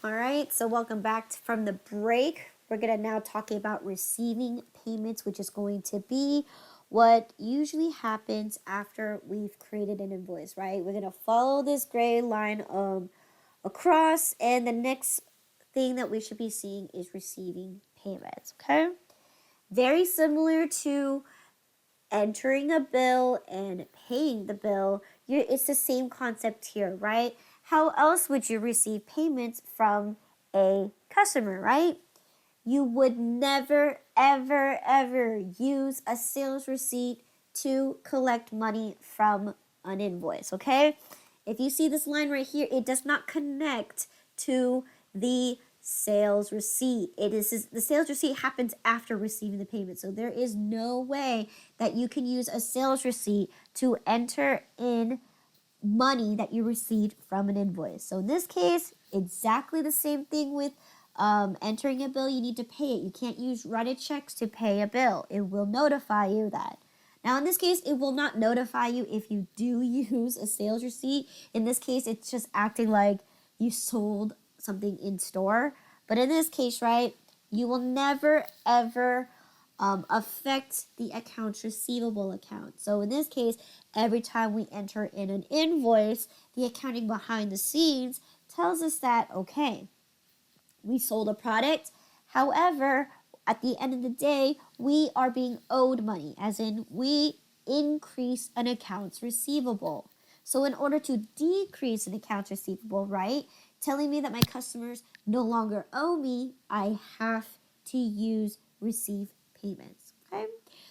All right, so welcome back from the break. We're going to now talk about receiving payments, which is going to be what usually happens after we've created an invoice, right? We're going to follow this gray line across, and the next thing that we should be seeing is receiving payments, okay? Very similar to entering a bill and paying the bill, it's the same concept here, right? How else would you receive payments from a customer, right? You would never, ever, ever use a sales receipt to collect money from an invoice, okay? If you see this line right here, it does not connect to the sales receipt. The sales receipt happens after receiving the payment. So there is no way that you can use a sales receipt to enter in money that you received from an invoice. So in this case, exactly the same thing with entering a bill. You need to pay it. You can't use write checks to pay a bill. It will notify you that. Now, in this case, it will not notify you if you do use a sales receipt. In this case, it's just acting like you sold something in store. But in this case, right, you will never, ever affect the accounts receivable account. So in this case, every time we enter in an invoice, the accounting behind the scenes tells us that, okay, we sold a product. However, at the end of the day, we are being owed money, as in we increase an accounts receivable. So in order to decrease an accounts receivable, right, telling me that my customers no longer owe me, I have to use receive payments, okay?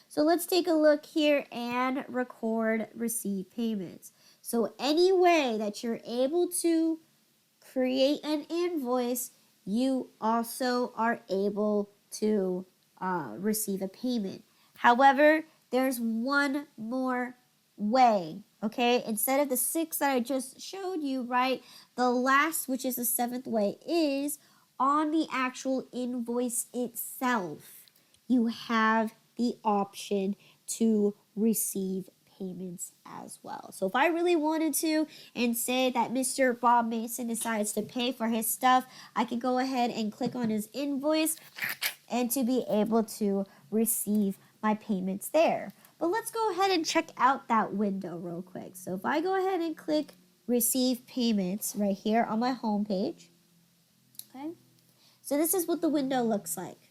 So let's take a look here and record receive payments. So any way that you're able to create an invoice, you also are able to receive a payment. However, there's one more way, okay? Instead of the 6 that I just showed you, right, the last, which is the 7th way, is on the actual invoice itself. You have the option to receive payments as well. So if I really wanted to and say that Mr. Bob Mason decides to pay for his stuff, I could go ahead and click on his invoice and to be able to receive my payments there. But let's go ahead and check out that window real quick. So if I go ahead and click receive payments right here on my home page, okay? So this is what the window looks like.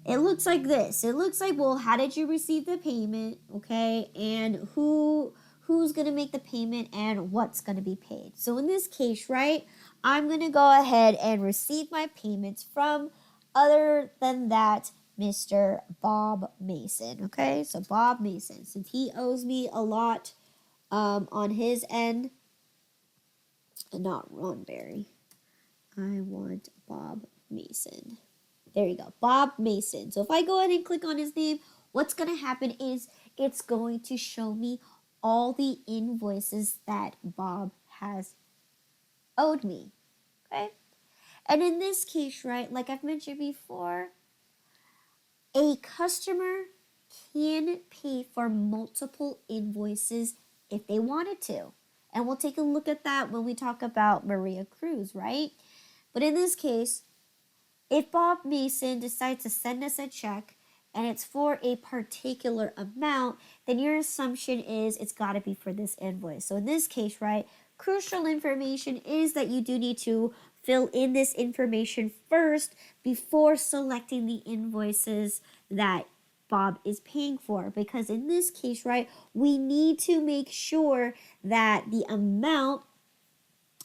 It looks like this. It looks like, well, how did you receive the payment, okay? And who's going to make the payment and what's going to be paid. So in this case, right, I'm going to go ahead and receive my payments from, other than that, Mr. Bob Mason, okay? So Bob Mason, since he owes me a lot on his end, and not Ron Berry. I want Bob Mason. There you go, Bob Mason. So if I go ahead and click on his name, what's going to happen is it's going to show me all the invoices that Bob has owed me, okay? And in this case, right, like I've mentioned before, a customer can pay for multiple invoices if they wanted to. And we'll take a look at that when we talk about Maria Cruz, right? But in this case, if Bob Mason decides to send us a check and it's for a particular amount, then your assumption is it's got to be for this invoice. So in this case, right, crucial information is that you do need to fill in this information first before selecting the invoices that Bob is paying for. Because in this case, right, we need to make sure that the amount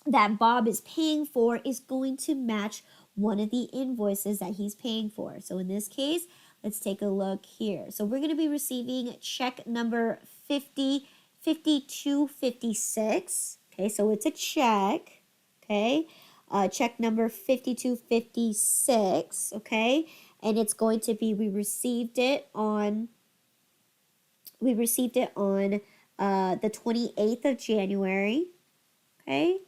that Bob is paying for is going to match one of the invoices that he's paying for. So in this case, let's take a look here. So we're going to be receiving check number 5256. Okay, so it's a check. Okay, check number 5256. Okay, and it's going to be we received it on the 28th of January. Okay.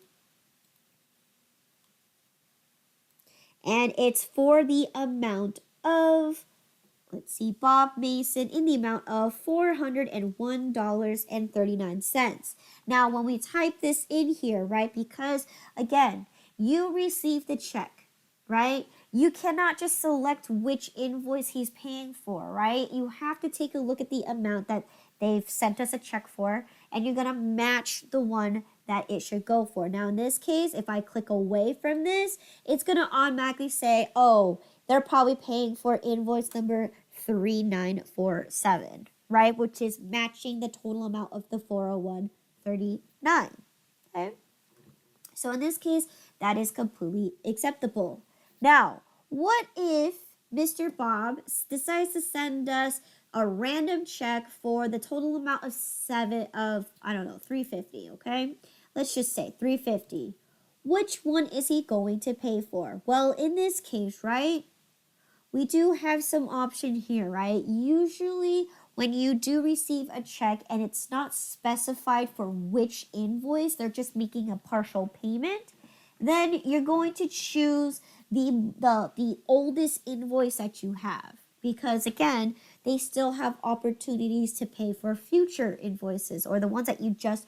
And it's for the amount of, let's see, Bob Mason in the amount of $401.39. Now, when we type this in here, right, because again, You receive the check, right? You cannot just select which invoice he's paying for, right? You have to take a look at the amount that they've sent us a check for, and you're going to match the one that it should go for. Now, in this case, if I click away from this, it's going to automatically say, oh, they're probably paying for invoice number 3947, right? Which is matching the total amount of the 401.39, okay? So in this case, that is completely acceptable. Now, what if Mr. Bob decides to send us a random check for the total amount of $350, okay? Let's just say $350. Which one is he going to pay for? Well, in this case, right, we do have some option here, right? Usually when you do receive a check and it's not specified for which invoice, they're just making a partial payment, then you're going to choose the oldest invoice that you have, because again, they still have opportunities to pay for future invoices or the ones that you just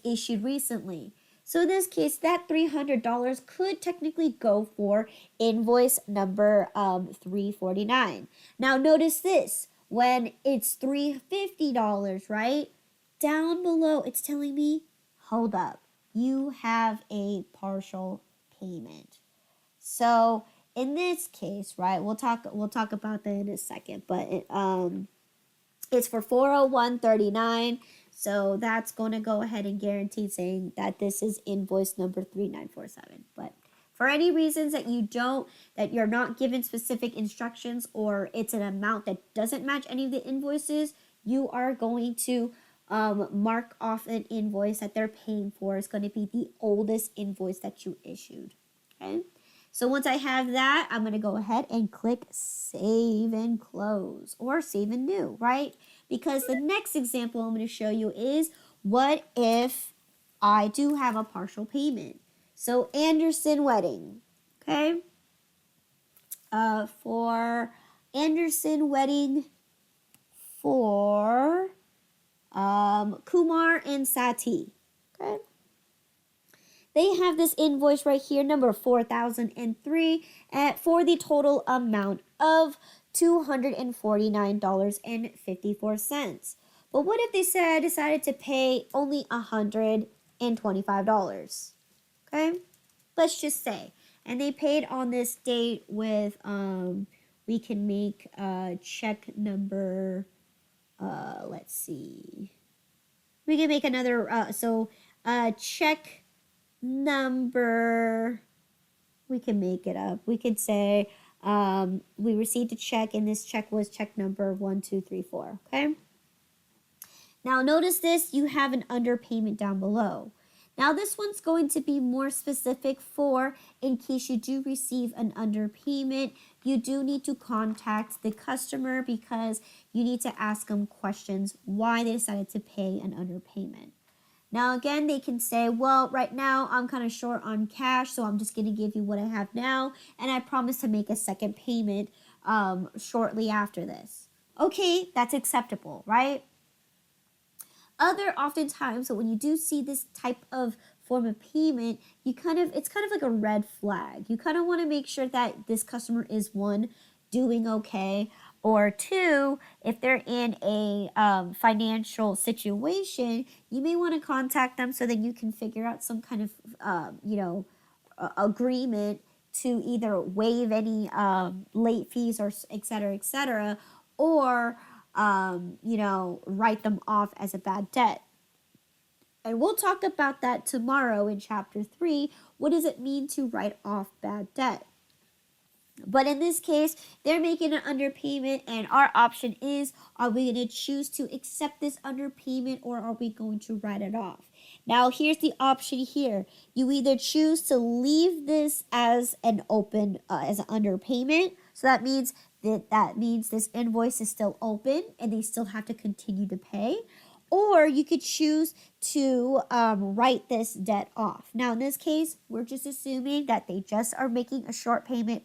issued recently. So in this case, that $300 could technically go for invoice number 349. Now notice this, when it's $350, right? Down below, it's telling me, hold up, you have a partial payment. So in this case, right, we'll talk about that in a second, but it's for 401.39. So that's going to go ahead and guarantee saying that this is invoice number 3947. But for any reasons that you're not given specific instructions, or it's an amount that doesn't match any of the invoices, you are going to mark off an invoice that they're paying for. It's going to be the oldest invoice that you issued. Okay. So once I have that, I'm going to go ahead and click Save and Close, or Save and New, right? Because the next example I'm going to show you is, what if I do have a partial payment? So Anderson Wedding, okay? For Anderson Wedding for Kumar and Sati, okay? They have this invoice right here, number 4003, for the total amount of $249.54. But what if they decided to pay only $125? Okay, let's just say, and they paid on this date with we can make check number. Let's see. We can make another. Check number, we can make it up. We could say we received a check, and this check was check number 1234, okay? Now notice this, you have an underpayment down below. Now this one's going to be more specific for in case you do receive an underpayment, you do need to contact the customer because you need to ask them questions why they decided to pay an underpayment. Now, again, they can say, well, right now I'm kind of short on cash, so I'm just going to give you what I have now, and I promise to make a second payment shortly after this. Okay, that's acceptable, right? Oftentimes, when you do see this type of form of payment, it's kind of like a red flag. You kind of want to make sure that this customer is, one, doing okay, or two, if they're in a financial situation, you may want to contact them so that you can figure out some kind of, agreement to either waive any late fees or et cetera, or, write them off as a bad debt. And we'll talk about that tomorrow in chapter 3. What does it mean to write off bad debt? But in this case, they're making an underpayment, and our option is, are we going to choose to accept this underpayment, or are we going to write it off? Now, here's the option here. You either choose to leave this as an open, as an underpayment. So that means this invoice is still open and they still have to continue to pay. Or you could choose to write this debt off. Now, in this case, we're just assuming that they just are making a short payment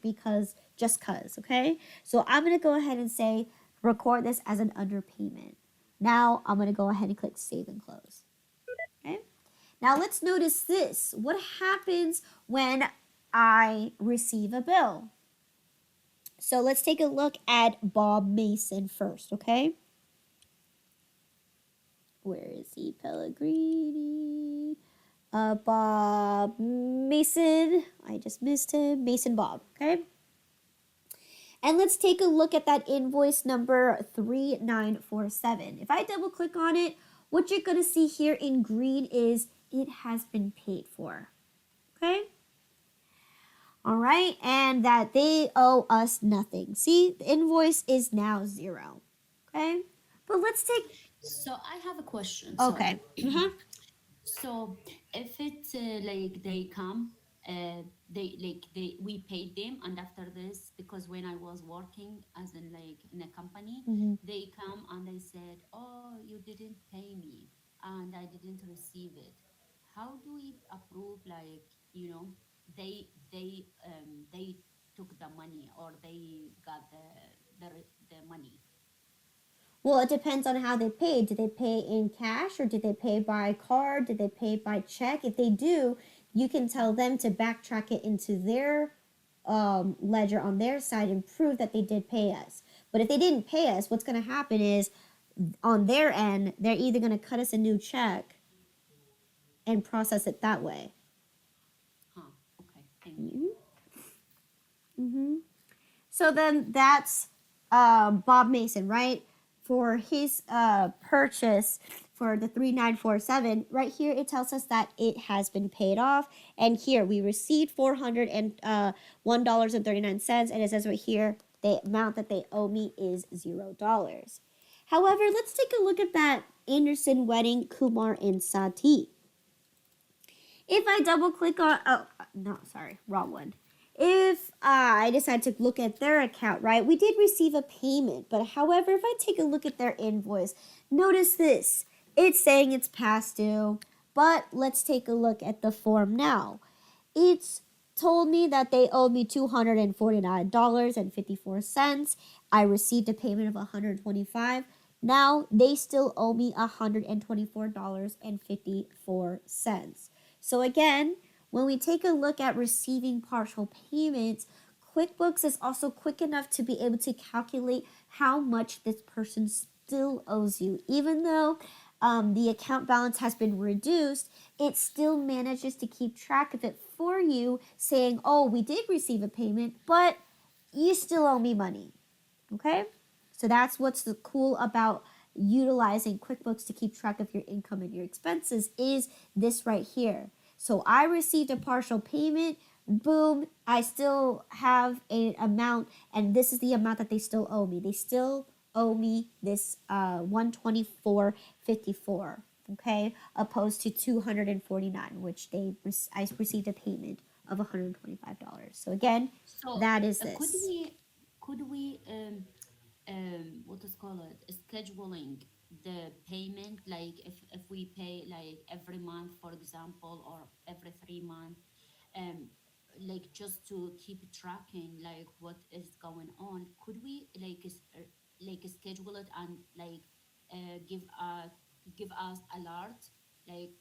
just cause, okay? So I'm going to go ahead and say, record this as an underpayment. Now, I'm going to go ahead and click Save and Close, okay? Now let's notice this. What happens when I receive a bill? So let's take a look at Bob Mason first, okay? Where is he? Pellegrini. Bob Mason. I just missed him. Mason Bob, okay? And let's take a look at that invoice number 3947. If I double click on it, what you're going to see here in green is it has been paid for. Okay? All right, and that they owe us nothing. See, the invoice is now 0. Okay? But let's take... So I have a question. Okay. Sorry. So if it's like they come, we paid them, and after this, because when I was working as in like in a company, Mhm. they come and they said, "Oh, you didn't pay me, and I didn't receive it." How do we approve? Like they took the money or they got the money. Well, it depends on how they paid. Did they pay in cash or did they pay by card? Did they pay by check? If they do, you can tell them to backtrack it into their ledger on their side and prove that they did pay us. But if they didn't pay us, what's going to happen is on their end, they're either going to cut us a new check and process it that way. Huh. Okay. Thank you. Mm-hmm. Mm-hmm. So then that's Bob Mason, right? For his purchase for the 3947, right here it tells us that it has been paid off. And here we received $401.39. And it says right here the amount that they owe me is $0. However, let's take a look at that Anderson Wedding Kumar and Sati. If I double click on, oh, no, sorry, wrong one. If I decide to look at their account, right, we did receive a payment, but however, if I take a look at their invoice, notice this. It's saying it's past due, but let's take a look at the form now. It's told me that they owe me $249.54. I received a payment of $125. Now they still owe me $124.54. So again, when we take a look at receiving partial payments, QuickBooks is also quick enough to be able to calculate how much this person still owes you. Even though the account balance has been reduced, it still manages to keep track of it for you, saying, oh, we did receive a payment, but you still owe me money. Okay? So that's what's the cool about utilizing QuickBooks to keep track of your income and your expenses is this right here. So I received a partial payment, boom, I still have an amount, and this is the amount that they still owe me. They still owe me this 124.54, okay, opposed to 249, which I received a payment of $125. So again, So that is could this. we what is called it scheduling the payment, like if we pay like every month, for example, or every 3 months, um like just to keep tracking like what is going on, could we like schedule it and like uh, give uh give us alert, like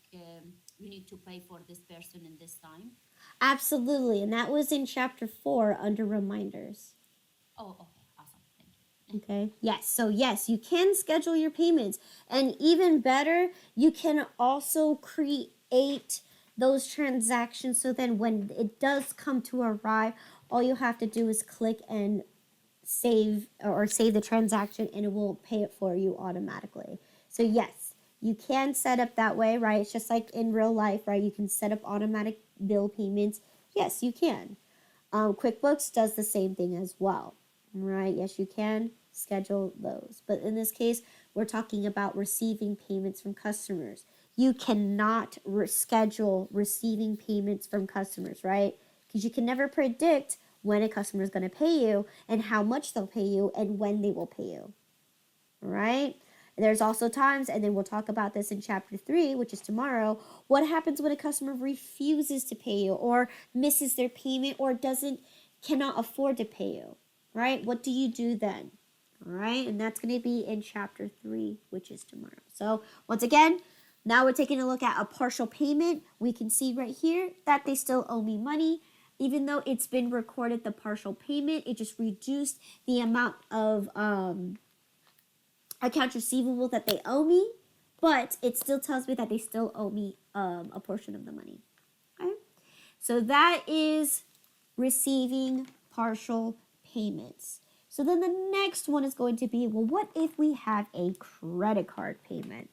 you need to pay for this person in this time? Absolutely, and that was in chapter 4 under reminders. Oh, okay, awesome, thank you. Okay, yes, so yes, you can schedule your payments, and even better, you can also create those transactions so then when it does come to arrive, all you have to do is click and save the transaction and it will pay it for you automatically. So yes, you can set up that way, right? It's just like in real life, right? You can set up automatic bill payments. Yes, you can. QuickBooks does the same thing as well, right? Yes, you can schedule those. But in this case, we're talking about receiving payments from customers. You cannot schedule receiving payments from customers, right? Because you can never predict when a customer is going to pay you and how much they'll pay you and when they will pay you, right? There's also times, and then we'll talk about this in chapter 3, which is tomorrow. What happens when a customer refuses to pay you or misses their payment or cannot afford to pay you, right? What do you do then? All right, and that's going to be in chapter 3, which is tomorrow. So, once again, Now we're taking a look at a partial payment. We can see right here that they still owe me money. Even though it's been recorded the partial payment, it just reduced the amount of accounts receivable that they owe me, but it still tells me that they still owe me a portion of the money. Okay? So that is receiving partial payments. So then the next one is going to be, well, what if we have a credit card payment?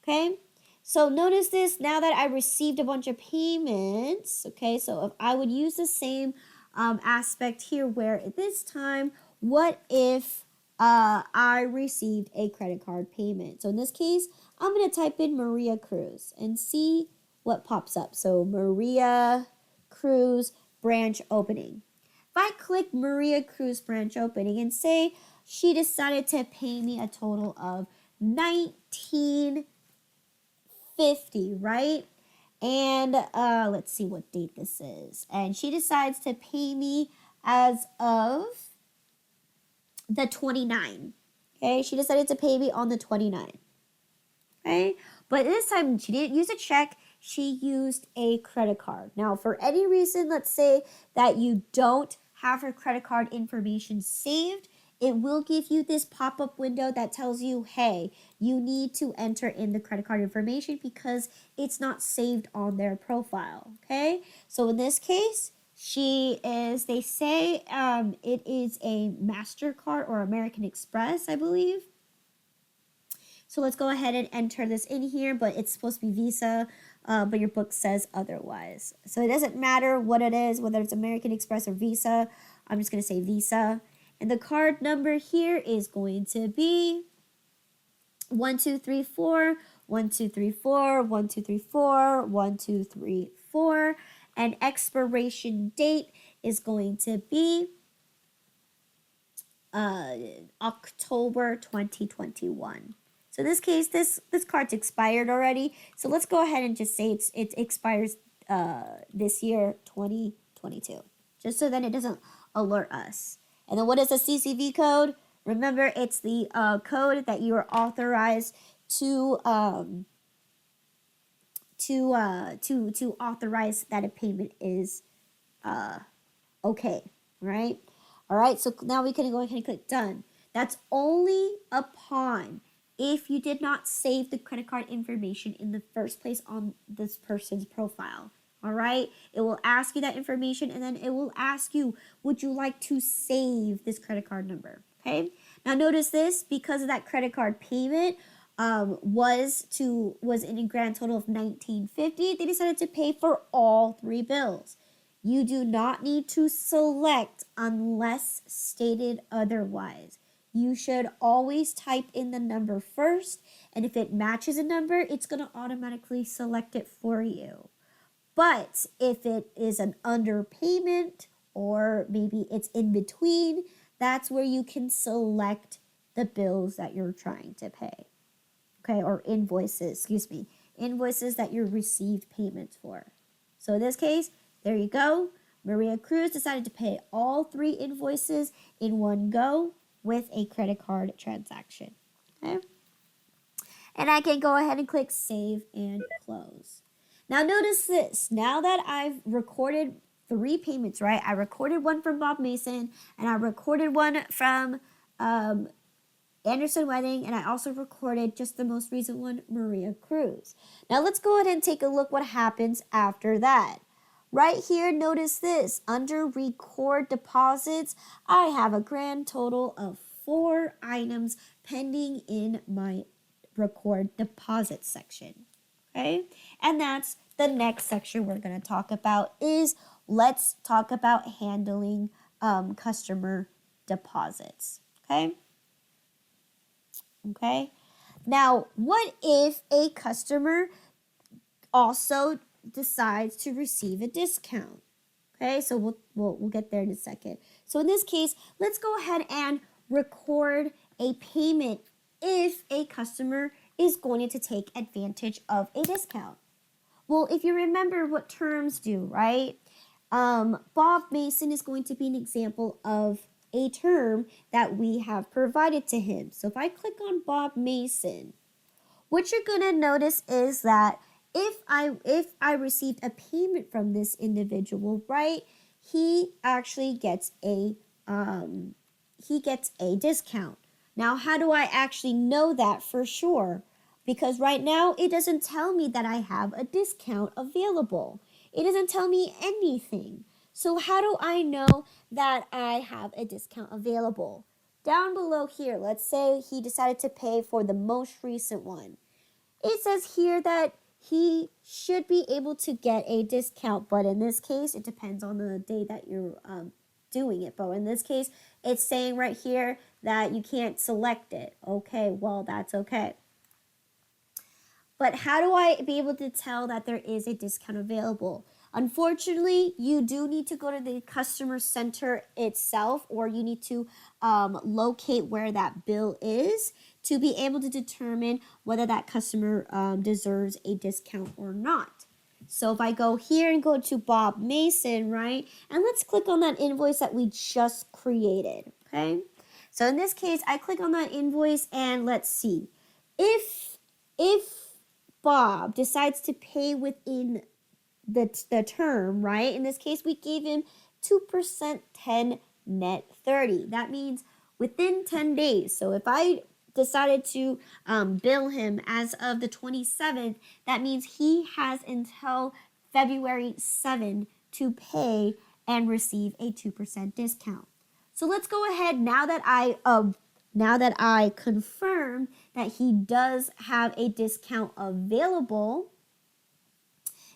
Okay, so notice this, now that I received a bunch of payments, okay, so if I would use the same aspect here, where at this time, what if I received a credit card payment? So in this case, I'm going to type in Maria Cruz and see what pops up. So Maria Cruz branch opening. If I click Maria Cruz branch opening and say she decided to pay me a total of $19.50, right? And let's see what date this is. And she decides to pay me as of the 29. Okay, she decided to pay me on the 29. Okay, but this time she didn't use a check, she used a credit card. Now, for any reason, let's say that you don't have her credit card information saved, it will give you this pop-up window that tells you, hey, you need to enter in the credit card information because it's not saved on their profile, okay? So in this case, she is, they say it is a MasterCard or American Express, I believe. So let's go ahead and enter this in here, but it's supposed to be Visa, but your book says otherwise. So it doesn't matter what it is, whether it's American Express or Visa. I'm just going to say Visa. And the card number here is going to be 1234, 1234, 1234, 1234. And expiration date is going to be October 2021. So in this case, this card's expired already. So let's go ahead and just say it expires this year, 2022. Just so then it doesn't alert us. And then what is a CCV code? Remember, it's the code that you are authorized to authorize that a payment is okay, right? All right, so now we can go ahead and click done. That's only upon if you did not save the credit card information in the first place on this person's profile. All right, it will ask you that information, and then it will ask you, would you like to save this credit card number? Okay, now notice this, because of that credit card payment was in a grand total of $19.50, they decided to pay for all three bills. You do not need to select unless stated otherwise. You should always type in the number first, and if it matches a number, it's going to automatically select it for you. But if it is an underpayment, or maybe it's in between, that's where you can select the bills that you're trying to pay. Okay, or invoices that you received payments for. So in this case, there you go. Maria Cruz decided to pay all three invoices in one go with a credit card transaction. Okay? And I can go ahead and click save and close. Now notice this. Now that I've recorded three payments, right? I recorded one from Bob Mason, and I recorded one from Anderson Wedding, and I also recorded just the most recent one, Maria Cruz. Now let's go ahead and take a look what happens after that. Right here, notice this. Under record deposits, I have a grand total of 4 items pending in my record deposit section. Okay, and that's the next section we're going to talk about is let's talk about handling customer deposits. Okay, now what if a customer also decides to receive a discount? Okay, so we'll get there in a second. So in this case, let's go ahead and record a payment if a customer is going to take advantage of a discount. Well, if you remember what terms do, right? Bob Mason is going to be an example of a term that we have provided to him. So if I click on Bob Mason, what you're going to notice is that if I received a payment from this individual, right, he actually gets a discount. Now, how do I actually know that for sure? Because right now it doesn't tell me that I have a discount available. It doesn't tell me anything. So how do I know that I have a discount available? Down below here, let's say he decided to pay for the most recent one. It says here that he should be able to get a discount, but in this case, it depends on the day that you're doing it. But in this case, it's saying right here that you can't select it. Okay, well, that's okay. But how do I be able to tell that there is a discount available? Unfortunately, you do need to go to the customer center itself, or you need to locate where that bill is to be able to determine whether that customer deserves a discount or not. So if I go here and go to Bob Mason, right, and let's click on that invoice that we just created, okay? So in this case, I click on that invoice and let's see. If Bob decides to pay within the term, right? In this case, we gave him 2% 10 net 30. That means within 10 days. So if I decided to bill him as of the 27th, that means he has until February 7 to pay and receive a 2% discount. So let's go ahead now that I confirm that he does have a discount available,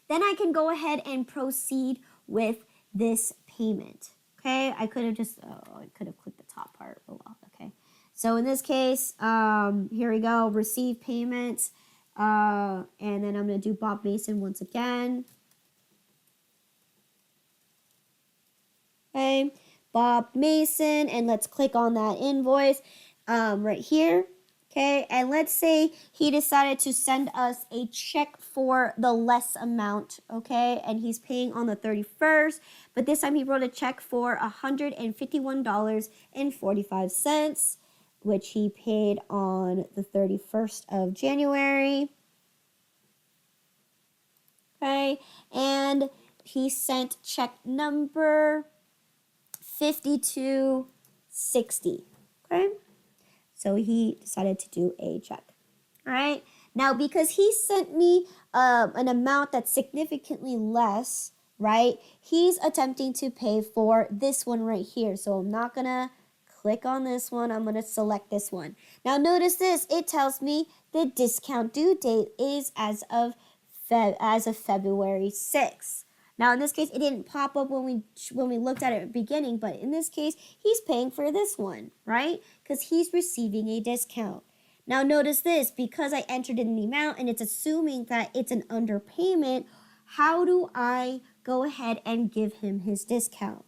then I can go ahead and proceed with this payment. Okay, I could have clicked the top part. Oh well, okay. So in this case, here we go, receive payments, and then I'm gonna do Bob Mason once again. Okay, Bob Mason, and let's click on that invoice right here. Okay, and let's say he decided to send us a check for the less amount, okay, and he's paying on the 31st, but this time he wrote a check for $151.45, which he paid on the 31st of January. Okay, and he sent check number 5260, okay? So he decided to do a check. All right. Now, because he sent me an amount that's significantly less, right, he's attempting to pay for this one right here. So I'm not going to click on this one. I'm going to select this one. Now, notice this. It tells me the discount due date is as of February 6th. Now, in this case, it didn't pop up when we looked at it at the beginning, but in this case, he's paying for this one, right? Because he's receiving a discount. Now, notice this. Because I entered in the amount and it's assuming that it's an underpayment, how do I go ahead and give him his discount?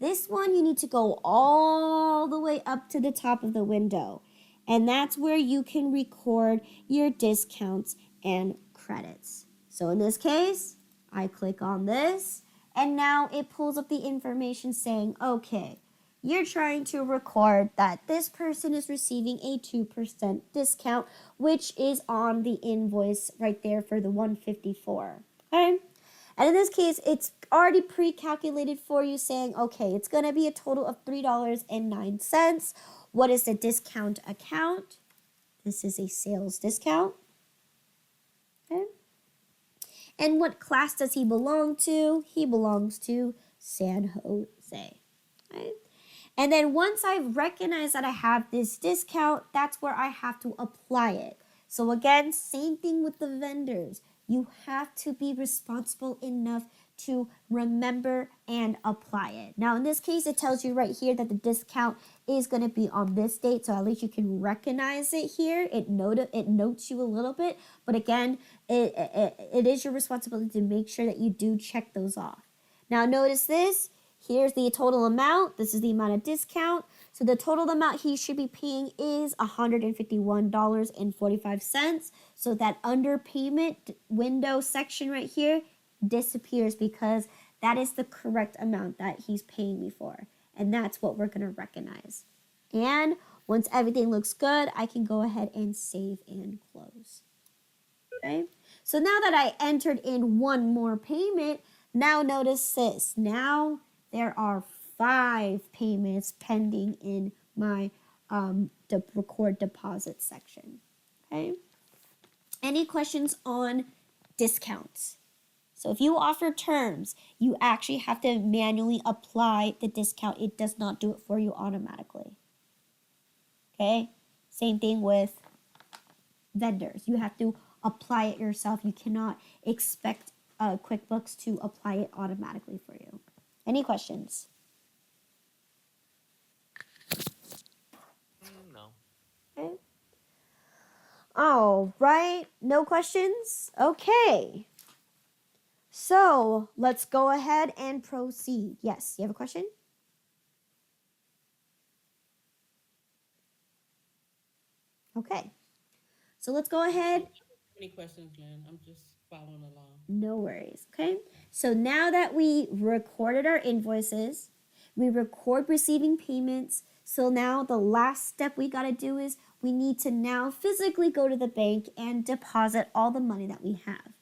This one, you need to go all the way up to the top of the window, and that's where you can record your discounts and credits. So in this case, I click on this, and now it pulls up the information saying, okay, you're trying to record that this person is receiving a 2% discount, which is on the invoice right there for the 154. Okay? And in this case, it's already pre-calculated for you saying, okay, it's going to be a total of $3.09. What is the discount account? This is a sales discount. Okay? And what class does he belong to? He belongs to San Jose. Right? And then once I've recognized that I have this discount, that's where I have to apply it. So again, same thing with the vendors. You have to be responsible enough to remember and apply it. Now, in this case, it tells you right here that the discount is going to be on this date, so at least you can recognize it here. It notes you a little bit, but again, it is your responsibility to make sure that you do check those off. Now, notice this. Here's the total amount. This is the amount of discount. So the total amount he should be paying is $151.45. So that underpayment window section right here disappears because that is the correct amount that he's paying me for. And that's what we're going to recognize. And once everything looks good, I can go ahead and save and close. Okay. So now that I entered in one more payment, now notice this. Now there are 5 payments pending in my record deposit section. Okay. Any questions on discounts? So if you offer terms, you actually have to manually apply the discount. It does not do it for you automatically. Okay? Same thing with vendors. You have to apply it yourself. You cannot expect QuickBooks to apply it automatically for you. Any questions? No. Okay. All right. No questions? Okay. So let's go ahead and proceed. Yes, you have a question? Okay. So let's go ahead. Any questions, Lynn? I'm just following along. No worries. Okay. So now that we recorded our invoices, we record receiving payments. So now the last step we got to do is we need to now physically go to the bank and deposit all the money that we have.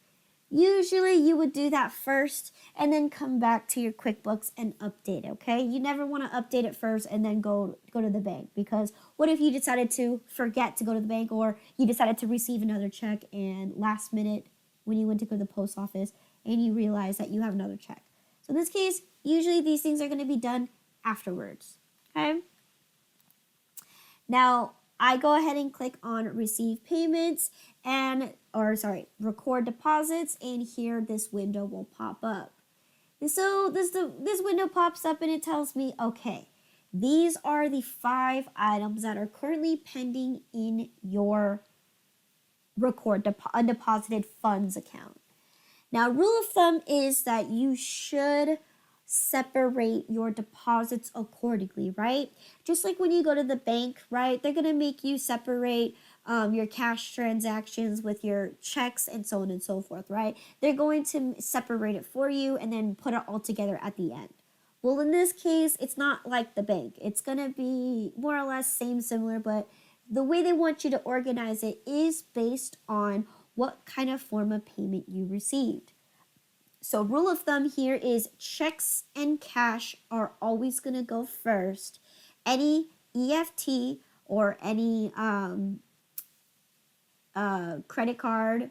Usually you would do that first and then come back to your QuickBooks and update it, okay? You never want to update it first and then go to the bank, because what if you decided to forget to go to the bank, or you decided to receive another check and last minute when you went to go to the post office and you realize that you have another check. So in this case, usually these things are going to be done afterwards, okay? Now, I go ahead and click on receive payments record deposits, and here this window will pop up. So this window pops up and it tells me, okay, these are the 5 items that are currently pending in your undeposited funds account. Now, rule of thumb is that you should separate your deposits accordingly, right? Just like when you go to the bank, right? They're going to make you separate your cash transactions with your checks and so on and so forth, right? They're going to separate it for you and then put it all together at the end. Well, in this case, it's not like the bank. It's going to be more or less similar, but the way they want you to organize it is based on what kind of form of payment you received. So rule of thumb here is checks and cash are always going to go first. Any EFT or any credit card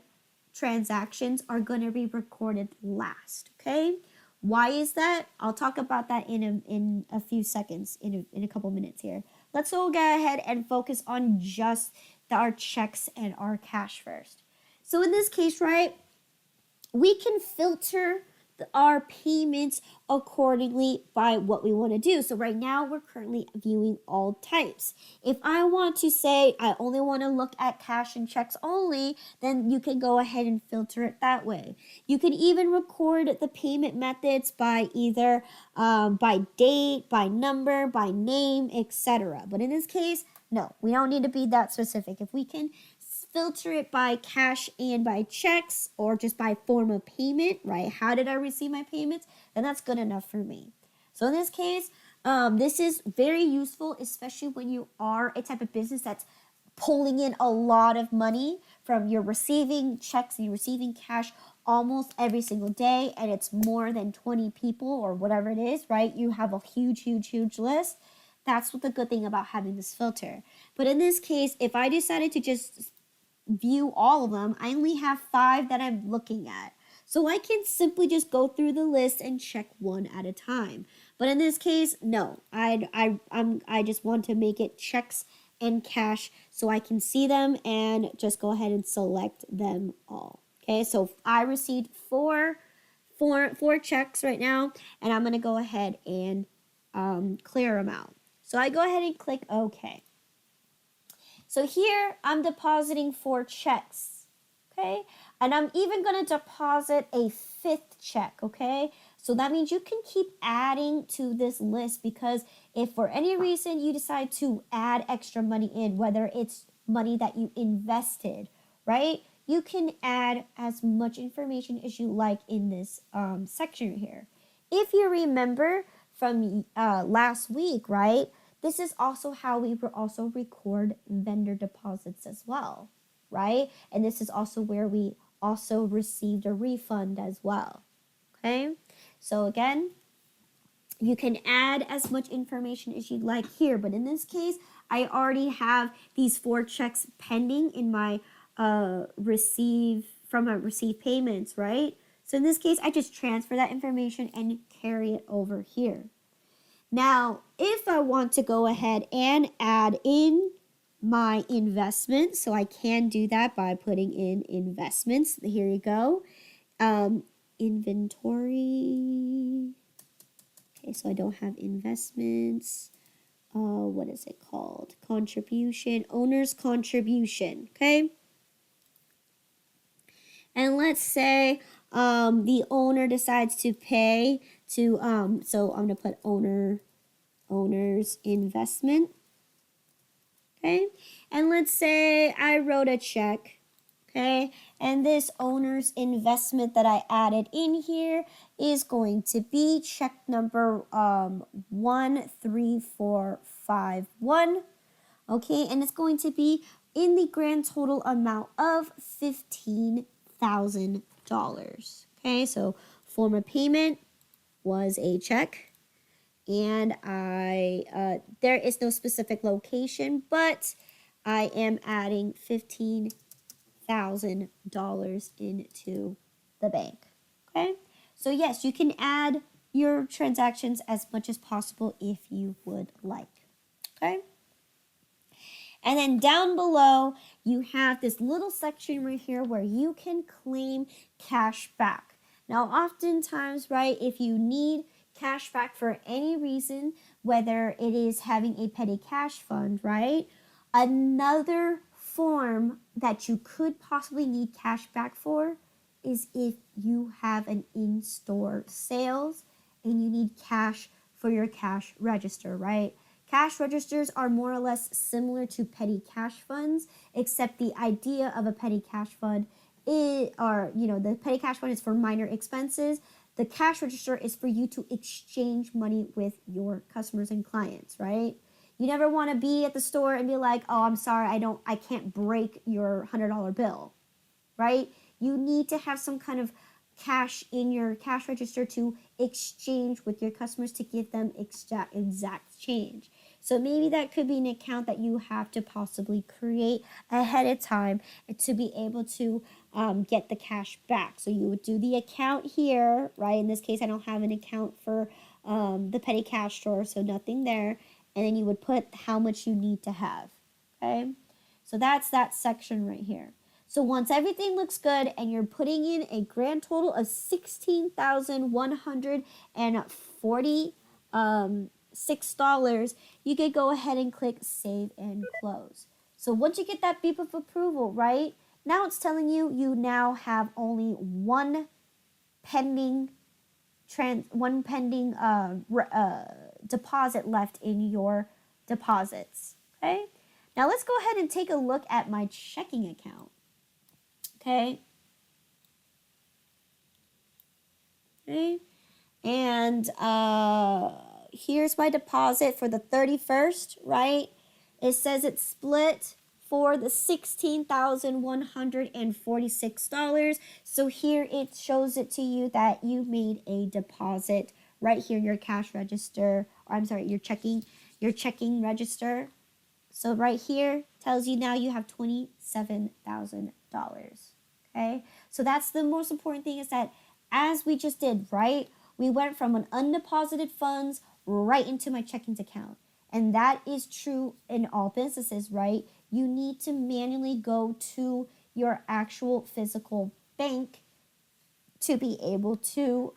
transactions are going to be recorded last, okay? Why is that? I'll talk about that in a few seconds, in a couple minutes here. Let's all go ahead and focus on just our checks and our cash first. So in this case, right, we can filter our payments accordingly by what we want to do. So right now we're currently viewing all types. If I want to say I only want to look at cash and checks only, then you can go ahead and filter it that way. You can even record the payment methods by either by date, by number, by name, etc. But in this case, no, we don't need to be that specific. If we can filter it by cash and by checks, or just by form of payment, right? How did I receive my payments? Then that's good enough for me. So in this case, this is very useful, especially when you are a type of business that's pulling in a lot of money from your receiving checks and you're receiving cash almost every single day, and it's more than 20 people or whatever it is, right? You have a huge list. That's what the good thing about having this filter. But in this case, if I decided to just view all of them, I only have 5 that I'm looking at. So I can simply just go through the list and check one at a time. But in this case, no. I just want to make it checks and cash so I can see them and just go ahead and select them all. Okay, so I received four checks right now, and I'm going to go ahead and clear them out. So I go ahead and click OK. So here I'm depositing 4 checks, okay? And I'm even going to deposit a 5th check, okay? So that means you can keep adding to this list, because if for any reason you decide to add extra money in, whether it's money that you invested, right? You can add as much information as you like in this section here. If you remember from last week, right? This is also how we also record vendor deposits as well. right? And this is also where we also received a refund as well. Okay, so again, you can add as much information as you'd like here, but in this case, I already have these 4 checks pending in my receive payments, right? So in this case, I just transfer that information and carry it over here. Now, if I want to go ahead and add in my investments, so I can do that by putting in investments. Here you go. Inventory. Okay, so I don't have investments. What is it called? Contribution, owner's contribution, okay? And let's say the owner decides to pay to, so I'm gonna put owner's investment, okay? And let's say I wrote a check, okay? And this owner's investment that I added in here is going to be check number 13451, okay? And it's going to be in the grand total amount of $15,000, okay? So form of payment was a check, and there is no specific location, but I am adding $15,000 into the bank, okay? So yes, you can add your transactions as much as possible if you would like, okay? And then down below, you have this little section right here where you can claim cash back. Now, oftentimes, right, if you need cash back for any reason, whether it is having a petty cash fund, right, another form that you could possibly need cash back for is if you have an in-store sales and you need cash for your cash register, right? Cash registers are more or less similar to petty cash funds, except the idea of a petty cash fund the petty cash fund is for minor expenses. The cash register is for you to exchange money with your customers and clients, right? You never want to be at the store and be like, "Oh, I'm sorry, I can't break your $100 bill," right? You need to have some kind of cash in your cash register to exchange with your customers to give them exact change. So maybe that could be an account that you have to possibly create ahead of time to be able to get the cash back. So you would do the account here, right? In this case, I don't have an account for the petty cash store, so nothing there. And then you would put how much you need to have, okay? So that's that section right here. So once everything looks good and you're putting in a grand total of $16,146, you could go ahead and click Save and Close. So once you get that beep of approval, right, now it's telling you you now have only one pending deposit left in your deposits, okay? Now let's go ahead and take a look at my checking account. Okay. And here's my deposit for the 31st, right? It says it's split for the $16,146. So here it shows it to you that you made a deposit right here in your cash register, or I'm sorry, your checking register. So right here tells you now you have $27,000. Okay, so that's the most important thing, is that as we just did, right, we went from an undeposited funds right into my checkings account. And that is true in all businesses, right? You need to manually go to your actual physical bank to be able to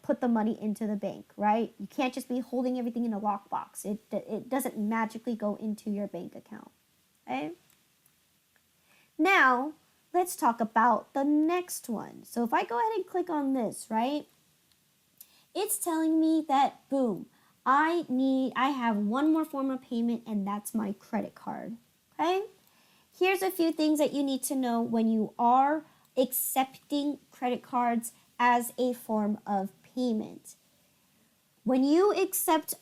put the money into the bank, right? You can't just be holding everything in a lockbox. It doesn't magically go into your bank account, okay? Now, let's talk about the next one. So if I go ahead and click on this, right, it's telling me that, boom, I have one more form of payment, and that's my credit card, okay? Here's a few things that you need to know when you are accepting credit cards as a form of payment. When you accept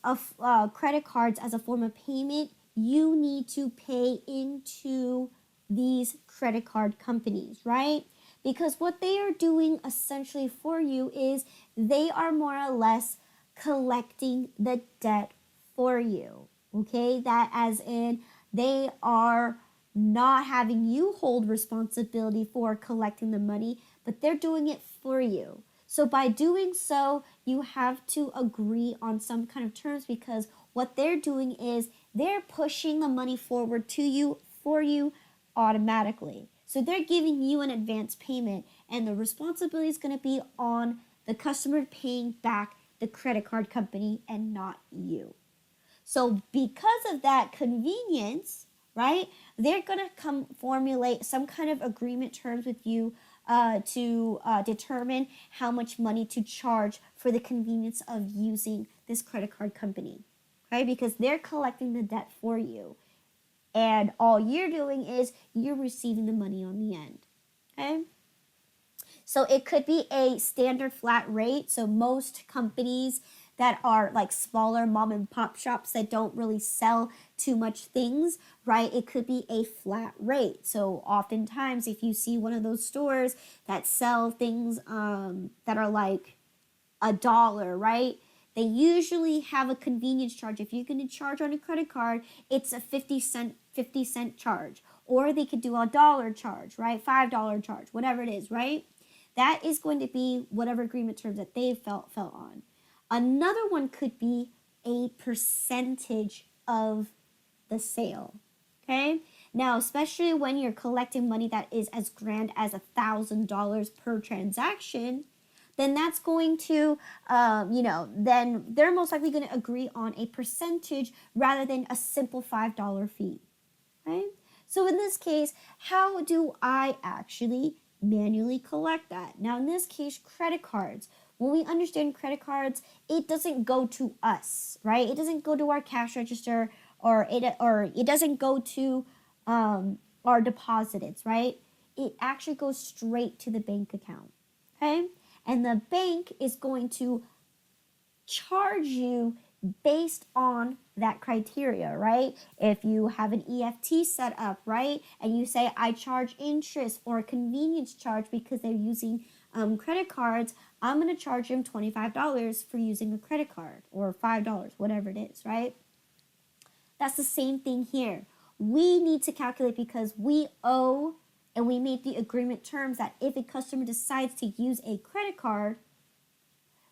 credit cards as a form of payment, you need to pay into these credit card companies, right? Because what they are doing essentially for you is they are more or less collecting the debt for you. Okay, that as in they are not having you hold responsibility for collecting the money, but they're doing it for you. So by doing so, you have to agree on some kind of terms because what they're doing is they're pushing the money forward to you for you automatically. So they're giving you an advance payment and the responsibility is going to be on the customer paying back the credit card company and not you. So because of that convenience, right, they're going to come formulate some kind of agreement terms with you to determine how much money to charge for the convenience of using this credit card company, right? Because they're collecting the debt for you. And all you're doing is you're receiving the money on the end, okay? So it could be a standard flat rate. So most companies that are like smaller mom and pop shops that don't really sell too much things, right? It could be a flat rate. So oftentimes if you see one of those stores that sell things that are like $1, right? They usually have a convenience charge. If you're going to charge on a credit card, it's a 50 cent charge. Or they could do a dollar charge, right? $5 charge, whatever it is, right? That is going to be whatever agreement terms that they fell on. Another one could be a percentage of the sale. Okay? Now, especially when you're collecting money that is as grand as $1,000 per transaction, then that's going to, then they're most likely going to agree on a percentage rather than a simple $5 fee, right? So in this case, how do I actually manually collect that? Now, in this case, credit cards. When we understand credit cards, it doesn't go to us, right? It doesn't go to our cash register or it doesn't go to our deposits, right? It actually goes straight to the bank account, okay? And the bank is going to charge you based on that criteria, right? If you have an EFT set up, right, and you say, I charge interest or a convenience charge because they're using credit cards, I'm going to charge them $25 for using a credit card or $5, whatever it is, right? That's the same thing here. We need to calculate because we owe and we made the agreement terms that if a customer decides to use a credit card,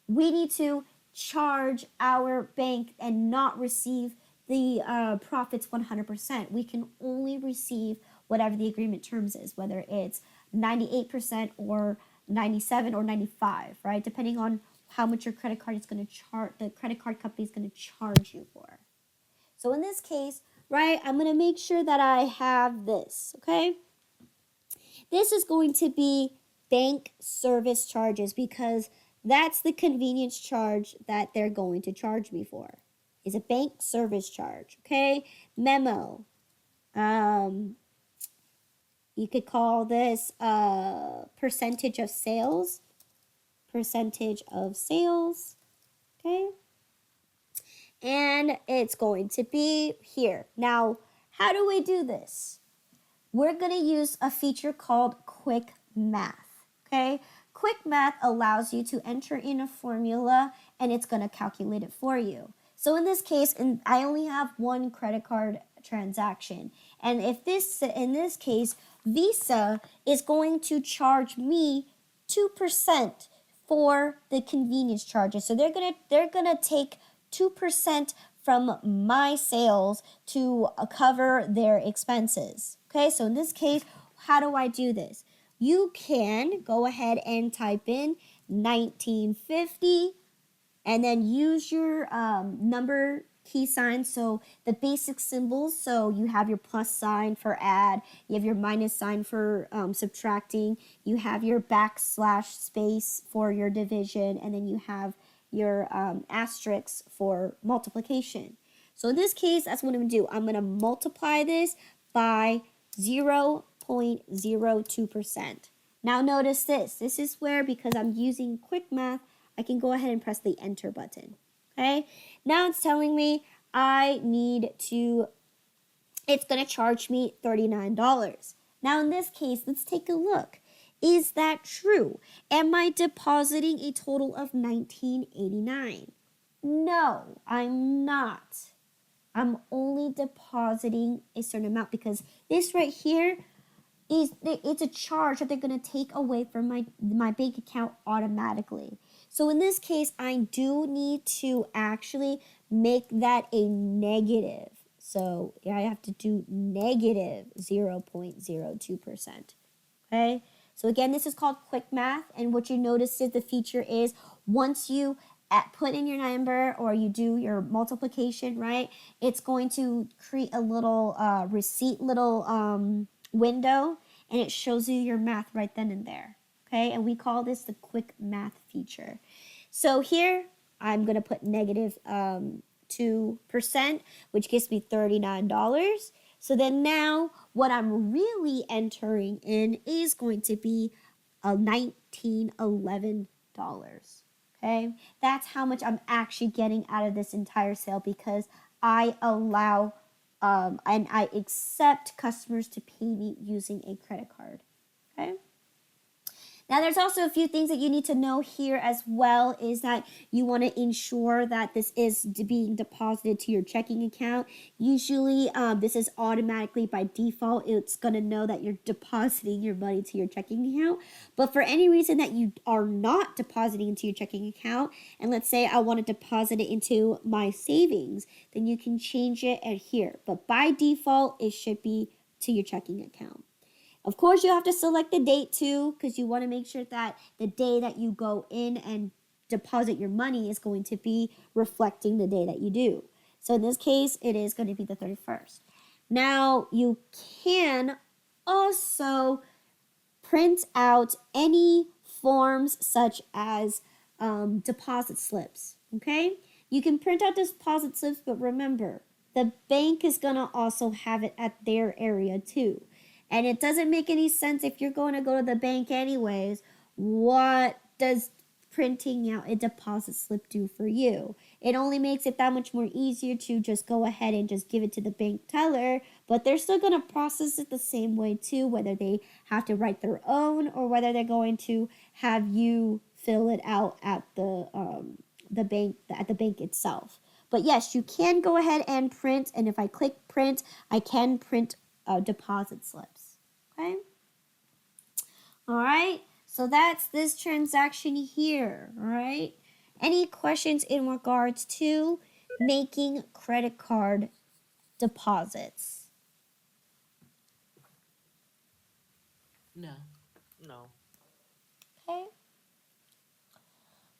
we need to charge our bank and not receive the profits 100%. We can only receive whatever the agreement terms is, whether it's 98% or 97 or 95, right? Depending on how much your credit card is going to charge, the credit card company is going to charge you for. So in this case, right, I'm going to make sure that I have this, okay? This is going to be bank service charges because that's the convenience charge that they're going to charge me for. Is a bank service charge, okay? Memo. You could call this percentage of sales. Percentage of sales, okay? And it's going to be here. Now, how do we do this? We're going to use a feature called Quick Math, okay? Quick Math allows you to enter in a formula and it's going to calculate it for you. So in this case, I only have one credit card transaction. And in this case, Visa is going to charge me 2% for the convenience charges. So they're gonna take 2% from my sales to cover their expenses. Okay, so in this case, how do I do this? You can go ahead and type in 1950 and then use your number key sign. So the basic symbols, so you have your plus sign for add, you have your minus sign for subtracting, you have your backslash space for your division, and then you have your asterisk for multiplication. So in this case, that's what I'm going to do. I'm going to multiply this by 0.02%. Now notice this. This is where, because I'm using Quick Math, I can go ahead and press the enter button. Okay? Now it's telling me it's going to charge me $39. Now, in this case, let's take a look. Is that true? Am I depositing a total of $19.89? No, I'm not. I'm only depositing a certain amount because this right here it's a charge that they're going to take away from my bank account automatically. So in this case, I do need to actually make that a negative. So I have to do negative 0.02%. Okay? So again, this is called quick math. And what you notice is the feature is once you put in your number or you do your multiplication, right? It's going to create a little receipt window, and it shows you your math right then and there. Okay, and we call this the quick math feature. So here I'm going to put negative 2%, which gives me $39. So then now what I'm really entering in is going to be $1911. Okay, that's how much I'm actually getting out of this entire sale because I allow and I accept customers to pay me using a credit card. Okay. Now, there's also a few things that you need to know here as well is that you want to ensure that this is being deposited to your checking account. Usually, this is automatically by default. It's going to know that you're depositing your money to your checking account. But for any reason that you are not depositing into your checking account, and let's say I want to deposit it into my savings, then you can change it at here. But by default, it should be to your checking account. Of course, you have to select the date too because you want to make sure that the day that you go in and deposit your money is going to be reflecting the day that you do. So in this case, it is going to be the 31st. Now, you can also print out any forms such as deposit slips, okay? You can print out deposit slips, but remember, the bank is going to also have it at their area too. And it doesn't make any sense if you're going to go to the bank anyways. What does printing out a deposit slip do for you? It only makes it that much more easier to just go ahead and just give it to the bank teller, but they're still going to process it the same way too, whether they have to write their own or whether they're going to have you fill it out at the bank itself. But yes, you can go ahead and print, and if I click print, I can print deposit slips. Okay. All right. So that's this transaction here. All right. Any questions in regards to making credit card deposits? No. No. Okay.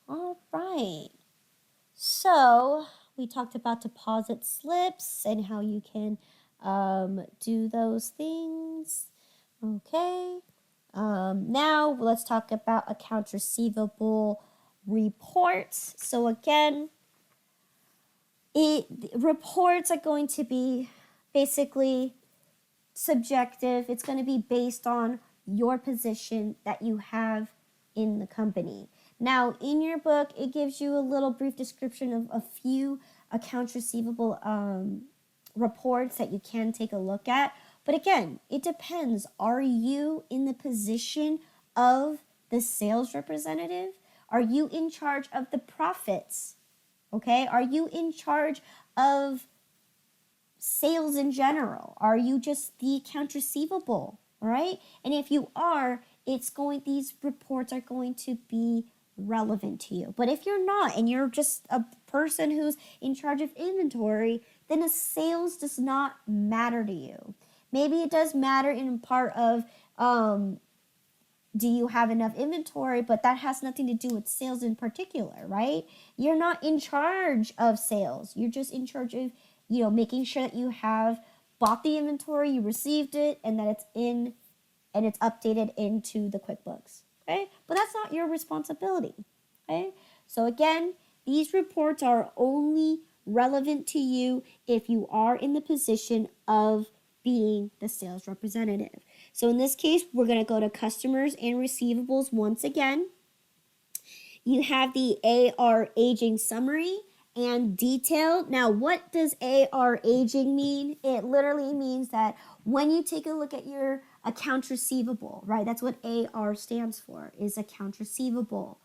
All right. So we talked about deposit slips and how you can do those things. Okay. Now let's talk about accounts receivable reports. So again, reports are going to be basically subjective. It's going to be based on your position that you have in the company. Now, in your book, it gives you a little brief description of a few accounts receivable reports that you can take a look at. But again, it depends. Are you in the position of the sales representative? Are you in charge of the profits? Okay? Are you in charge of sales in general? Are you just the account receivable? All right? And if you are, these reports are going to be relevant to you. But if you're not and you're just a person who's in charge of inventory, then the sales does not matter to you. Maybe it does matter in part of do you have enough inventory, but that has nothing to do with sales in particular, right? You're not in charge of sales. You're just in charge of, making sure that you have bought the inventory, you received it, and that it's in and it's updated into the QuickBooks, okay? But that's not your responsibility, okay? So again, these reports are only relevant to you if you are in the position of being the sales representative. So in this case, we're going to go to customers and receivables once again. You have the AR aging summary and detailed. Now, what does AR aging mean? It literally means that when you take a look at your accounts receivable, right? That's what AR stands for, is accounts receivable.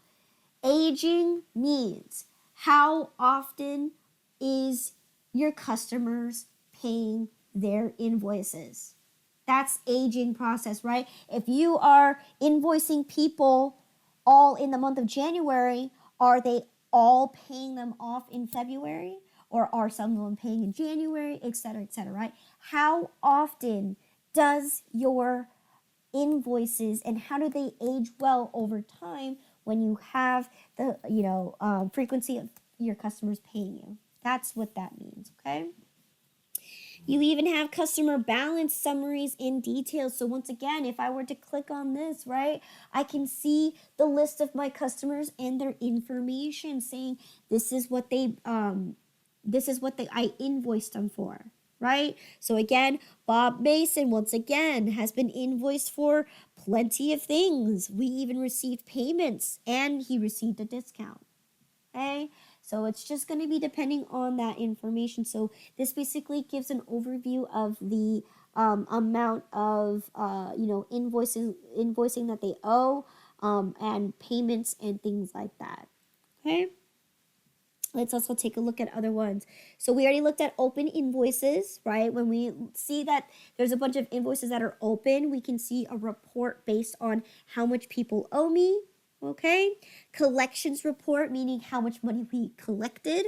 Aging means how often is your customers paying their invoices. That's aging process, right? If you are invoicing people all in the month of January, are they all paying them off in February? Or are some of them paying in January, et cetera, right? How often does your invoices and how do they age well over time when you have the frequency of your customers paying you? That's what that means, okay? You even have customer balance summaries in detail. So once again, if I were to click on this, right, I can see the list of my customers and their information saying this is what I invoiced them for, right? So again, Bob Mason once again has been invoiced for plenty of things. We even received payments and he received a discount. Okay, so it's just going to be depending on that information. So this basically gives an overview of the amount of invoicing that they owe, and payments and things like that. Okay, let's also take a look at other ones. So we already looked at open invoices, right? When we see that there's a bunch of invoices that are open, we can see a report based on how much people owe me. Okay, collections report, meaning how much money we collected.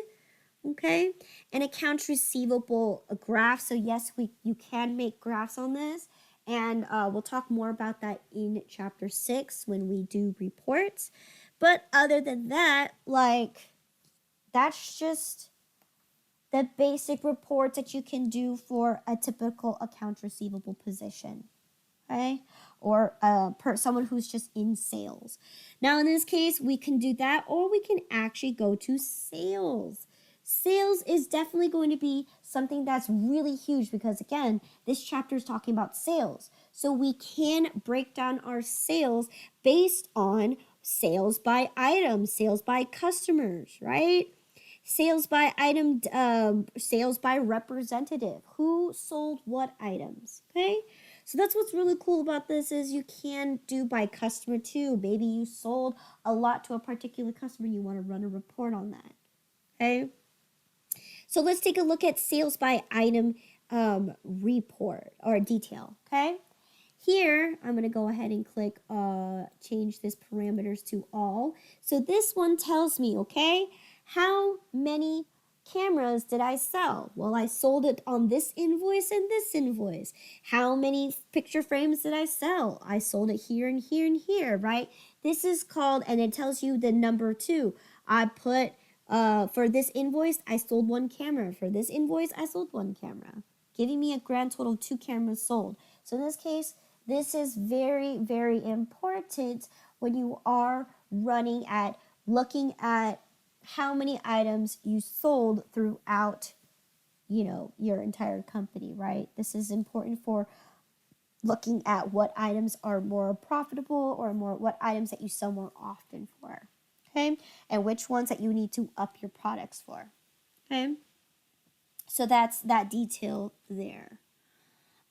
Okay, and accounts receivable graph. So yes, you can make graphs on this, and we'll talk more about that in chapter 6 when we do reports. But other than that, that's just the basic reports that you can do for a typical accounts receivable position. Okay, or someone who's just in sales. Now in this case, we can do that, or we can actually go to sales. Sales is definitely going to be something that's really huge because again, this chapter is talking about sales. So we can break down our sales based on sales by item, sales by customers, right? Sales by item, sales by representative. Who sold what items, okay? So that's what's really cool about this is you can do by customer too. Maybe you sold a lot to a particular customer. You want to run a report on that. Okay. So let's take a look at sales by item report or detail. Okay. Here, I'm going to go ahead and click change this parameters to all. So this one tells me, okay, how many cameras did I sell? Well, I sold it on this invoice and this invoice. How many picture frames did I sell? I sold it here and here and here, right? This is called, and it tells you the number too. I put, for this invoice, I sold 1 camera. For this invoice, I sold 1 camera, giving me a grand total of 2 cameras sold. So in this case, this is very, very important when you are looking at how many items you sold throughout, your entire company, right? This is important for looking at what items are more profitable or what items that you sell more often for, okay? And which ones that you need to up your products for, okay? So that's that detail there.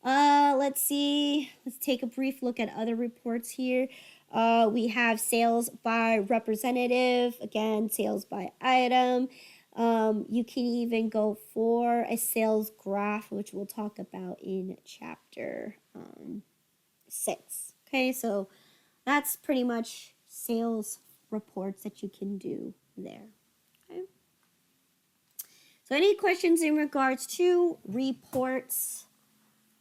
Let's see. Let's take a brief look at other reports here. We have sales by representative, again, sales by item. You can even go for a sales graph, which we'll talk about in chapter 6. Okay, so that's pretty much sales reports that you can do there. Okay. So any questions in regards to reports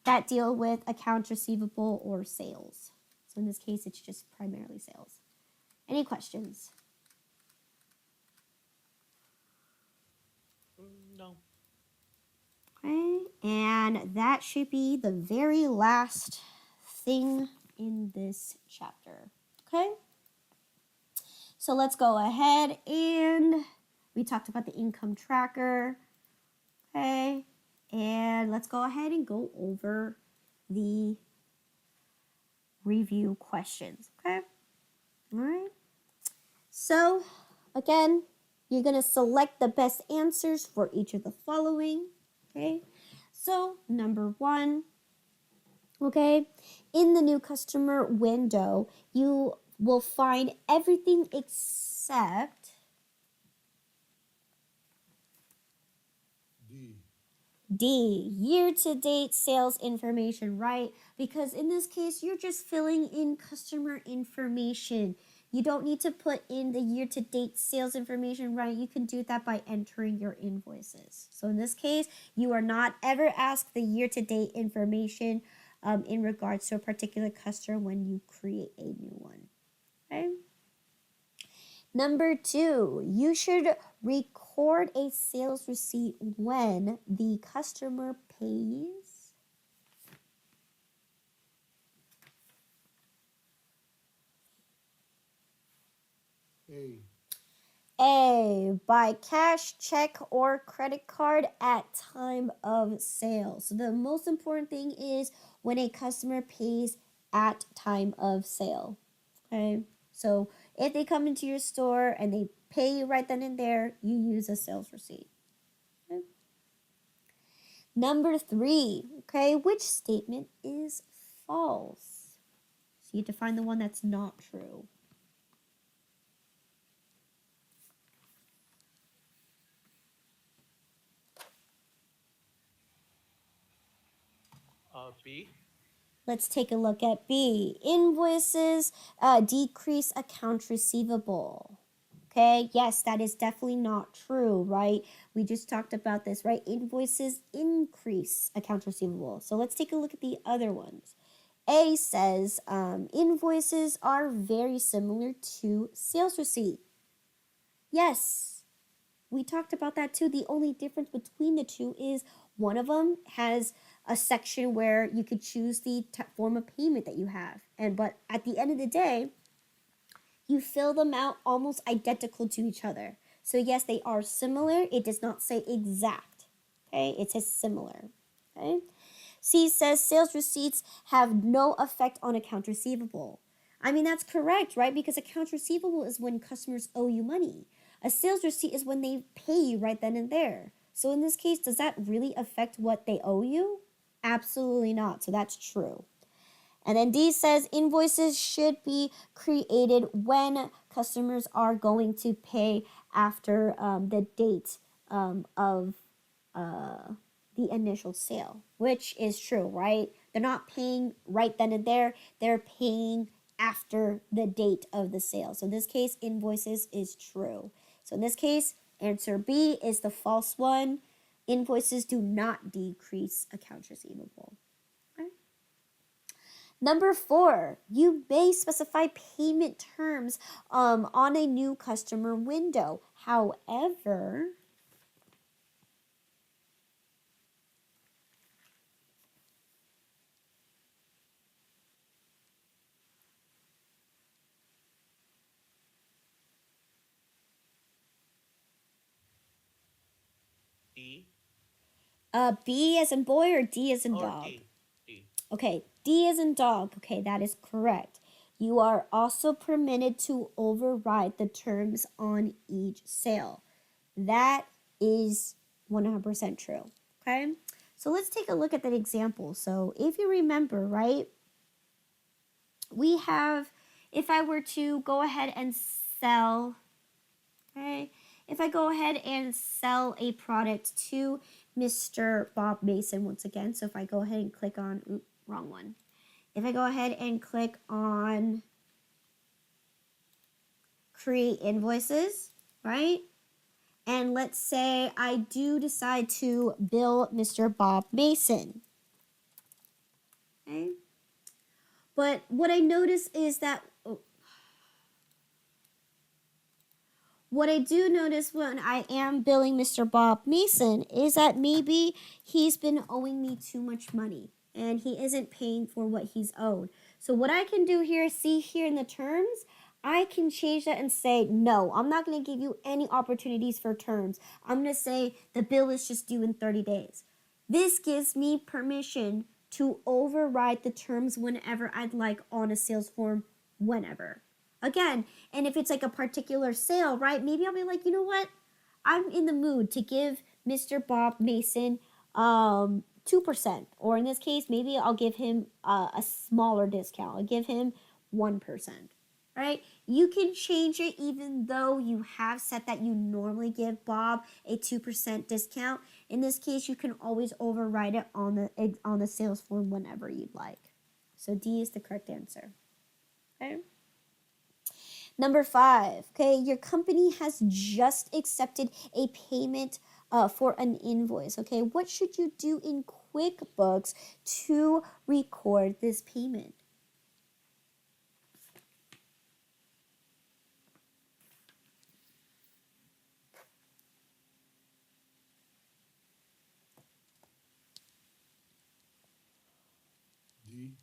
that deal with accounts receivable or sales? So in this case, it's just primarily sales. Any questions? No. Okay, and that should be the very last thing in this chapter. Okay, so let's go ahead and we talked about the income tracker. Okay, and let's go ahead and go over the review questions. Okay, all right. So again, you're going to select the best answers for each of the following. Okay, so number 1, Okay, in the new customer window, you will find everything except D, year to date sales information, right? Because in this case, you're just filling in customer information. You don't need to put in the year to date sales information, right? You can do that by entering your invoices. So in this case, you are not ever asked the year to date information in regards to a particular customer when you create a new one. Okay. Number 2, you should record a sales receipt when the customer pays. A, by cash, check, or credit card at time of sale. So the most important thing is when a customer pays at time of sale. Okay, so if they come into your store and they pay you right then and there, you use a sales receipt. Okay. Number 3, okay, which statement is false? So you have to find the one that's not true. B. Let's take a look at B. Invoices decrease accounts receivable. Okay, yes, that is definitely not true, right? We just talked about this, right? Invoices increase accounts receivable. So let's take a look at the other ones. A says invoices are very similar to sales receipt. Yes, we talked about that too. The only difference between the two is one of them has a section where you could choose the form of payment that you have. But at the end of the day, you fill them out almost identical to each other. So yes, they are similar. It does not say exact. Okay, it says similar. Okay. C says sales receipts have no effect on accounts receivable. I mean, that's correct, right? Because accounts receivable is when customers owe you money. A sales receipt is when they pay you right then and there. So in this case, does that really affect what they owe you? Absolutely not. So that's true. And then D says invoices should be created when customers are going to pay after the date of the initial sale, which is true, right? They're not paying right then and there. They're paying after the date of the sale. So in this case, invoices is true. So in this case, answer B is the false one. Invoices do not decrease accounts receivable. Okay. Number 4, you may specify payment terms on a new customer window. However, D. B as in boy or D as in Or dog? D. D. Okay, D as in dog. Okay, that is correct. You are also permitted to override the terms on each sale. That is 100% true. Okay, so let's take a look at that example. So if you remember, right, we have, if I were to go ahead and sell, okay, if I go ahead and sell a product to Mr. Bob Mason once again, so if I go ahead and click on, wrong one. If I go ahead and click on create invoices, right? And let's say I do decide to bill Mr. Bob Mason. Okay? But what I notice is that what I do notice when I am billing Mr. Bob Mason is that maybe he's been owing me too much money and he isn't paying for what he's owed. So what I can do here, see here in the terms, I can change that and say, no, I'm not going to give you any opportunities for terms. I'm going to say the bill is just due in 30 days. This gives me permission to override the terms whenever I'd like on a sales form, whenever. Again, and if it's like a particular sale, right, maybe I'll be like, you know what? I'm in the mood to give Mr. Bob Mason 2%. Or in this case, maybe I'll give him a smaller discount. I'll give him 1%. Right? You can change it even though you have set that you normally give Bob a 2% discount. In this case, you can always override it on the sales form whenever you'd like. So D is the correct answer. Okay? Number 5, okay, your company has just accepted a payment for an invoice, okay? What should you do in QuickBooks to record this payment? D.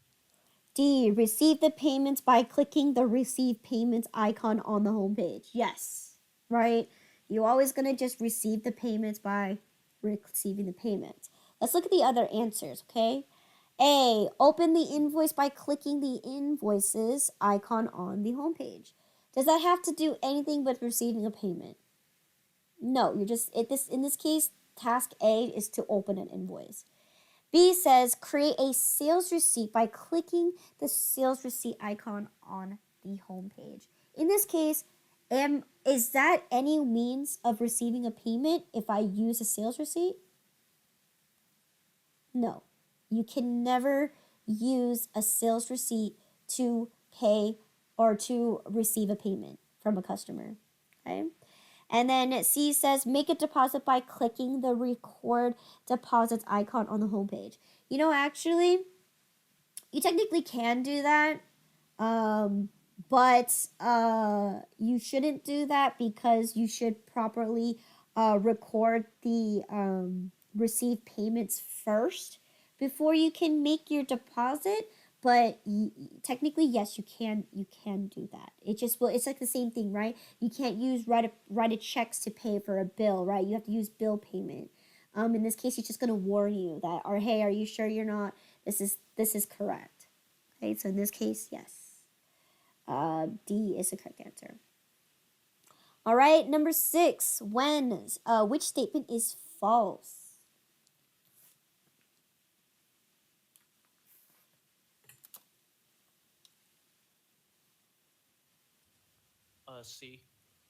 D, receive the payments by clicking the receive payments icon on the homepage. Yes, right? You're always going to just receive the payments by receiving the payments. Let's look at the other answers, okay? A, open the invoice by clicking the invoices icon on the homepage. Does that have to do anything with receiving a payment? No, you're just, in this case, task A is to open an invoice. B says create a sales receipt by clicking the sales receipt icon on the homepage. In this case, is that any means of receiving a payment if I use a sales receipt? No. You can never use a sales receipt to pay or to receive a payment from a customer. Okay? And then C says, make a deposit by clicking the record deposits icon on the homepage. You know, actually, you technically can do that, but you shouldn't do that because you should properly record the received payments first before you can make your deposit. But technically, yes, you can do that. It just will. It's like the same thing, right? You can't use write a checks to pay for a bill, right? You have to use bill payment. In this case, he's just gonna warn you that, or hey, are you sure you're not? This is correct. Okay, so in this case, yes. D is the correct answer. All right, number 6. Which statement is false? C.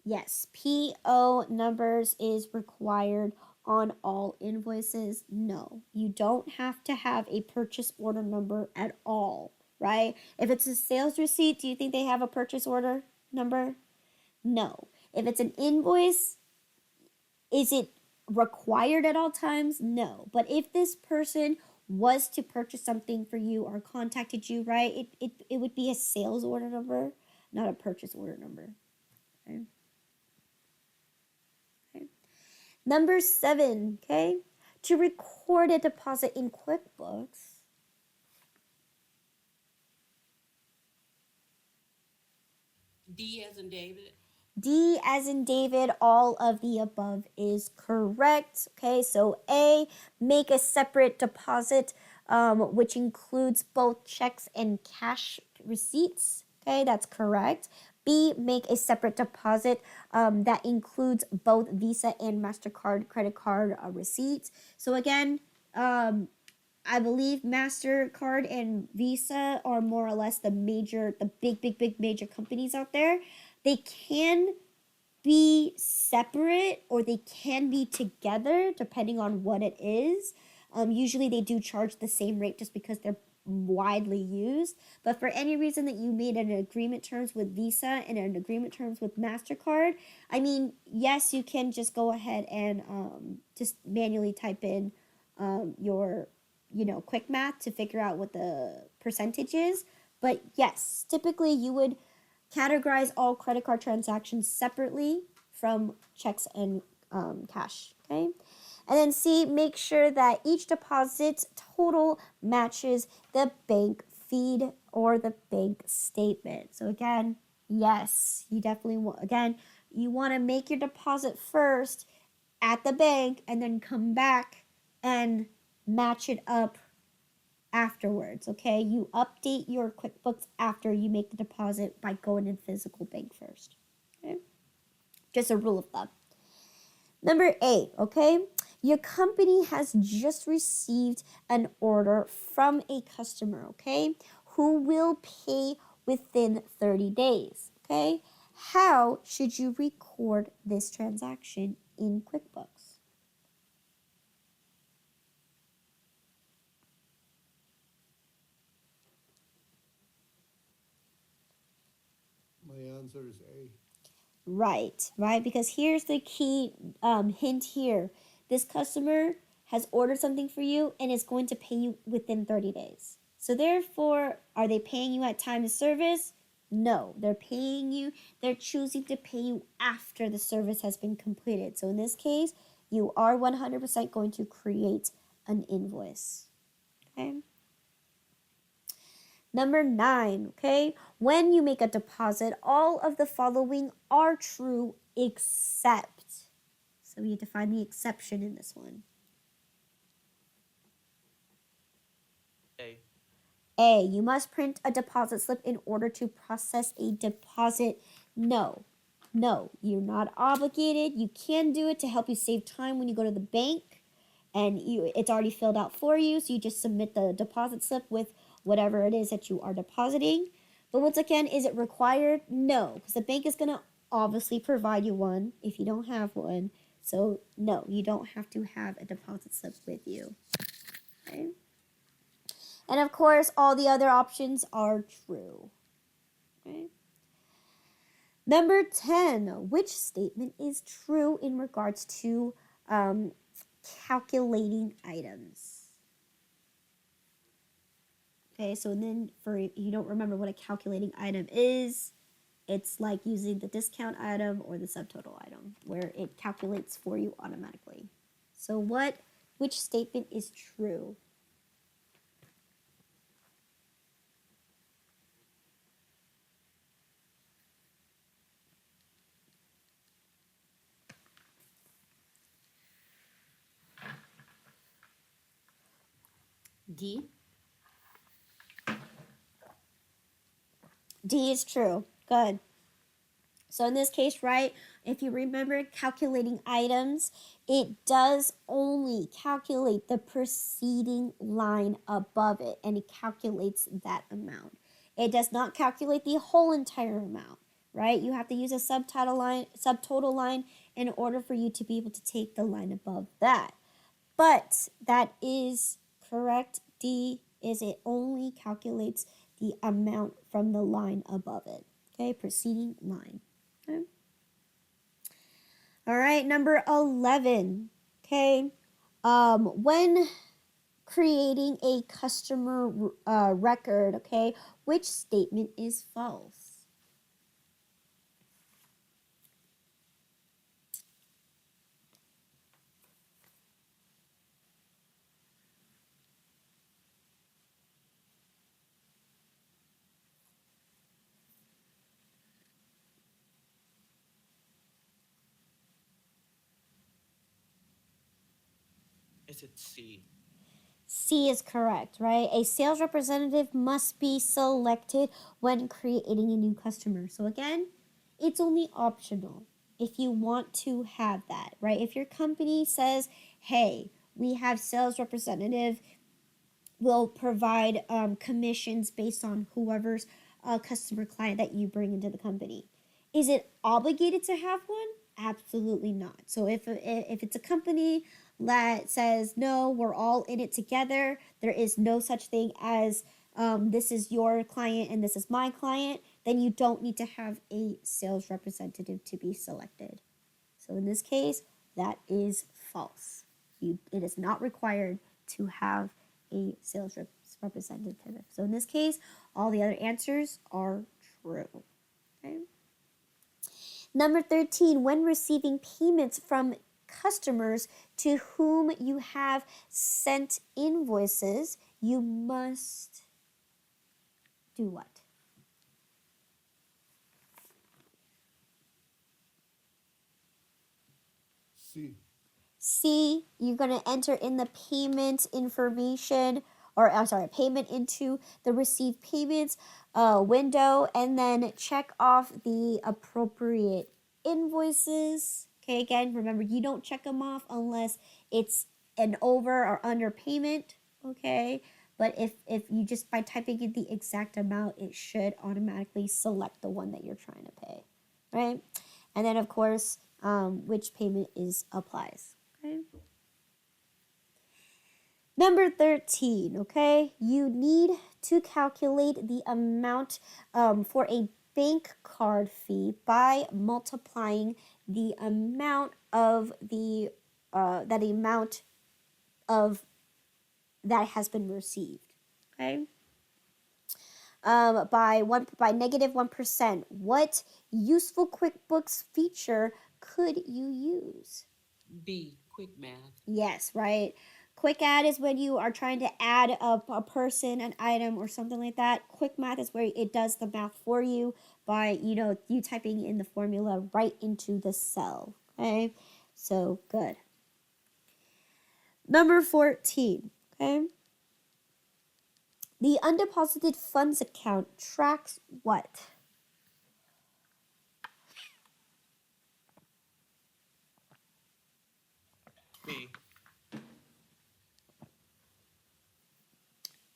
Yes, PO numbers is required on all invoices. No, you don't have to have a purchase order number at all, right? If it's a sales receipt, do you think they have a purchase order number? No. If it's an invoice, is it required at all times? No. But if this person was to purchase something for you or contacted you, right, it would be a sales order number, not a purchase order number. Okay. Number 7, okay? To record a deposit in QuickBooks, D as in David. D as in David, all of the above is correct. Okay, so A, make a separate deposit, which includes both checks and cash receipts. Okay, that's correct. B, make a separate deposit that includes both Visa and MasterCard credit card receipts. So again, I believe MasterCard and Visa are more or less the big major companies out there. They can be separate or they can be together depending on what it is. Usually they do charge the same rate just because they're widely used. But for any reason that you made an agreement terms with Visa and an agreement terms with MasterCard, I mean, yes, you can just go ahead and just manually type in your, quick math to figure out what the percentage is. But yes, typically you would categorize all credit card transactions separately from checks and cash, okay? And then C, make sure that each deposit total matches the bank feed or the bank statement. So again, yes, you definitely want, again, you want to make your deposit first at the bank and then come back and match it up afterwards, okay? You update your QuickBooks after you make the deposit by going in physical bank first, okay? Just a rule of thumb. Number 8, okay? Your company has just received an order from a customer, okay, who will pay within 30 days, okay? How should you record this transaction in QuickBooks? My answer is A. Right, right? Because here's the key hint here. This customer has ordered something for you and is going to pay you within 30 days. So therefore, are they paying you at time of service? No, they're choosing to pay you after the service has been completed. So in this case, you are 100% going to create an invoice. Okay? Number 9, okay? When you make a deposit, all of the following are true except. So we have to find the exception in this one. A. A, you must print a deposit slip in order to process a deposit. No, you're not obligated. You can do it to help you save time when you go to the bank and it's already filled out for you. So you just submit the deposit slip with whatever it is that you are depositing. But once again, is it required? No, because the bank is going to obviously provide you one if you don't have one. So no, you don't have to have a deposit slip with you. Okay? And of course, all the other options are true. Okay? Number 10, which statement is true in regards to calculating items? Okay, so then for if you don't remember what a calculating item is, it's like using the discount item or the subtotal item where it calculates for you automatically. So which statement is true? D. D is true. Good. So in this case, right, if you remember calculating items, it does only calculate the preceding line above it, and it calculates that amount. It does not calculate the whole entire amount, right? You have to use a subtotal line in order for you to be able to take the line above that. But that is correct. D is it only calculates the amount from the line above it. Okay, preceding line. Okay. All right, number 11. Okay, when creating a customer record, okay, which statement is false? Is it C? C is correct, right? A sales representative must be selected when creating a new customer. So again, it's only optional if you want to have that, right? If your company says, hey, we have sales representative will provide commissions based on whoever's customer client that you bring into the company. Is it obligated to have one? Absolutely not. So if it's a company that says, no, we're all in it together, there is no such thing as this is your client and this is my client, then you don't need to have a sales representative to be selected. So in this case, that is false. It is not required to have a sales representative. So in this case, all the other answers are true. Okay. Number 13, when receiving payments from customers to whom you have sent invoices, you must do what? C. C, you're going to enter in the payment information, or I'm sorry, payment into the receive payments window, and then check off the appropriate invoices. Okay, again, remember you don't check them off unless it's an over or under payment. Okay, but if you just by typing in the exact amount, it should automatically select the one that you're trying to pay, right? And then of course, which payment is applies. Okay. Number 13, okay? You need to calculate the amount for a bank card fee by multiplying the amount of that amount of that has been received, okay? By -1%. What useful QuickBooks feature could you use? B, quick math. Yes, right. Quick add is when you are trying to add a person, an item, or something like that. Quick math is where it does the math for you by, you typing in the formula right into the cell. Okay, so good. Number 14, okay? The undeposited funds account tracks what? B.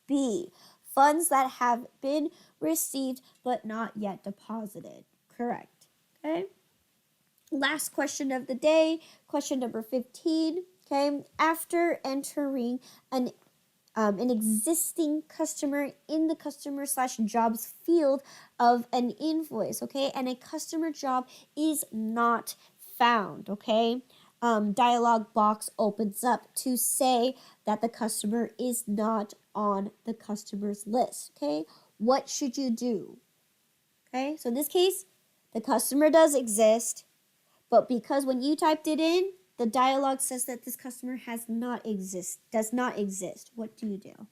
B, funds that have been received but not yet deposited. Correct. Okay. Last question of the day, question number 15. Okay. After entering an existing customer in the customer/jobs field of an invoice, okay, and a customer job is not found, okay, dialog box opens up to say that the customer is not on the customer's list, okay. What should you do? Okay, so in this case, the customer does exist, but because when you typed it in, the dialog says that this customer does not exist. What do you do?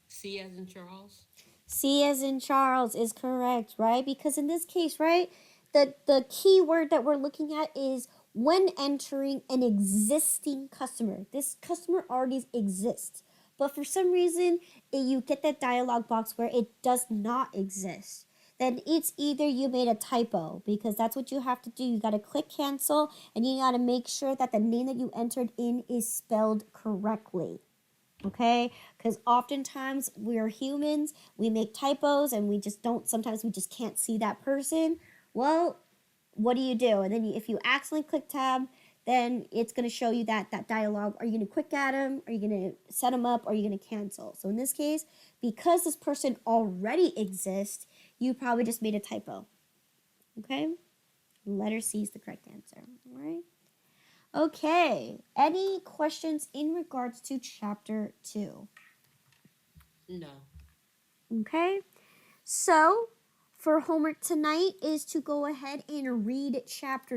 C as in Charles. C as in Charles is correct, right? Because in this case, right, the key word that we're looking at is when entering an existing customer. This customer already exists. But for some reason, you get that dialog box where it does not exist. Then it's either you made a typo, because that's what you have to do. You got to click cancel, and you got to make sure that the name that you entered in is spelled correctly. Okay, because oftentimes we're humans, we make typos, and sometimes we just can't see that person. Well, what do? And then if you accidentally click tab, then it's going to show you that dialogue. Are you going to quick add them? Are you going to set them up? Or are you going to cancel? So in this case, because this person already exists, you probably just made a typo. Okay, letter C is the correct answer. All right. Okay, any questions in regards to chapter 2? No. Okay, so for homework tonight is to go ahead and read chapter